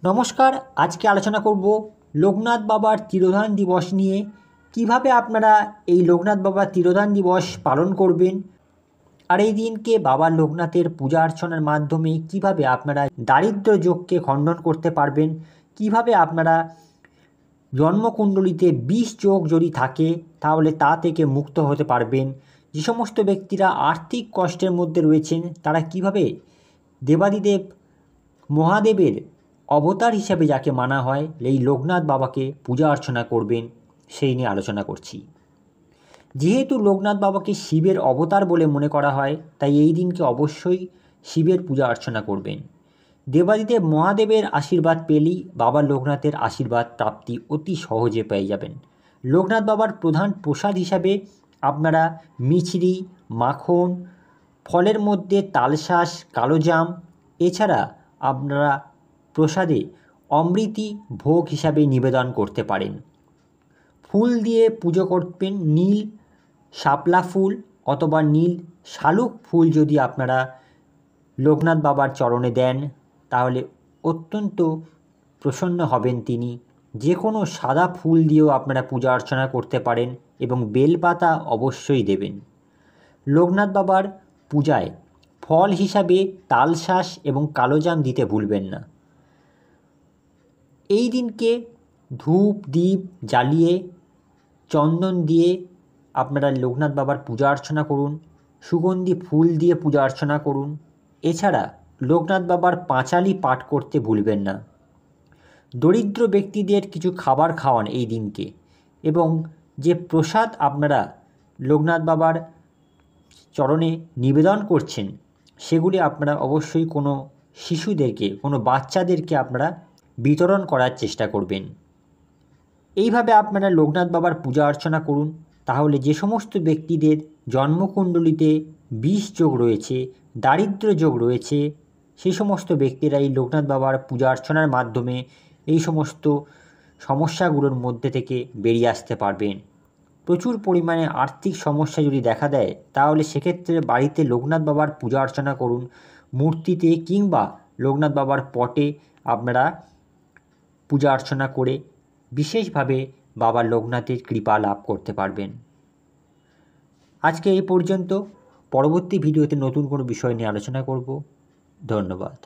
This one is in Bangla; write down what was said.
নমস্কার, আজকে আলোচনা করব লোকনাথ বাবার তিরোধান দিবস নিয়ে। কিভাবে আপনারা এই লোকনাথ বাবার তিরোধান দিবস পালন করবেন, আর এই দিনকে বাবা লোকনাথের পূজা অর্চনার মাধ্যমে কিভাবে আপনারা দারিদ্র যোগকে খণ্ডন করতে পারবেন, কিভাবে আপনারা জন্মকুণ্ডলিতে বিষ যোগ যদি থাকে তাহলে তা থেকে মুক্ত হতে পারবেন। যে সমস্ত ব্যক্তিরা আর্থিক কষ্টের মধ্যে রয়েছেন তারা কিভাবে দেবাদিদেব মহাদেবের অবতার হিসাবে যাকে মানা হয় এই লোকনাথ বাবাকে পূজা অর্চনা করবেন, সেই নিয়ে আলোচনা করছি। যেহেতু লোকনাথ বাবাকে শিবের অবতার বলে মনে করা হয়, তাই এই দিনকে অবশ্যই শিবের পূজা অর্চনা করবেন। দেবাদিদেব মহাদেবের আশীর্বাদ পেলেই বাবা লোকনাথের আশীর্বাদ প্রাপ্তি অতি সহজে পেয়ে যাবেন। লোকনাথ বাবার প্রধান প্রসাদ হিসাবে আপনারা মিছরি, মাখন, ফলের মধ্যে তালশাঁস, কালোজাম, এছাড়া আপনারা প্রসাদে অমৃতি ভোগ হিসাবে নিবেদন করতে পারেন। ফুল দিয়ে পুজো করবেন। নীল শাপলা ফুল অথবা নীল শালুক ফুল যদি আপনারা লোকনাথ বাবার চরণে দেন তাহলে অত্যন্ত প্রসন্ন হবেন তিনি। যে কোনো সাদা ফুল দিয়েও আপনারা পূজা অর্চনা করতে পারেন এবং বেলপাতা অবশ্যই দেবেন। লোকনাথ বাবার পূজায় ফল হিসাবে তালশাঁস এবং কালোজাম দিতে ভুলবেন না। এই দিনকে ধূপ দ্বীপ জ্বালিয়ে চন্দন দিয়ে আপনারা লোকনাথ বাবার পূজা অর্চনা করুন, সুগন্ধি ফুল দিয়ে পূজা অর্চনা করুন। এছাড়া লোকনাথ বাবার পাঁচালি পাঠ করতে ভুলবেন না। দরিদ্র ব্যক্তিদের কিছু খাবার খাওয়ান এই দিনকে, এবং যে প্রসাদ আপনারা লোকনাথ বাবার চরণে নিবেদন করছেন সেগুলি আপনারা অবশ্যই কোনো শিশুদেরকে, কোনো বাচ্চাদেরকে আপনারা বিতরণ করার চেষ্টা করবেন। এইভাবে আপনারা লোকনাথ বাবার পূজা অর্চনা করুন, তাহলে যে সমস্ত ব্যক্তিদের জন্মকুণ্ডলিতে বিষ যোগ রয়েছে, দারিদ্র যোগ রয়েছে, সেই সমস্ত ব্যক্তিরা এই লোকনাথ বাবার পূজা অর্চনার মাধ্যমে এই সমস্ত সমস্যাগুলোর মধ্যে থেকে বেরিয়ে আসতে পারবেন। প্রচুর পরিমাণে আর্থিক সমস্যা যদি দেখা দেয় তাহলে সেক্ষেত্রে বাড়িতে লোকনাথ বাবার পূজা অর্চনা করুন। মূর্তিতে কিংবা লোকনাথ বাবার পটে আপনারা পূজা অর্চনা করে বিশেষভাবে বাবা লোকনাথের কৃপা লাভ করতে পারবেন। আজকে এই পর্যন্ত। পরবর্তী ভিডিওতে নতুন কোনো বিষয় নিয়ে আলোচনা করব। ধন্যবাদ।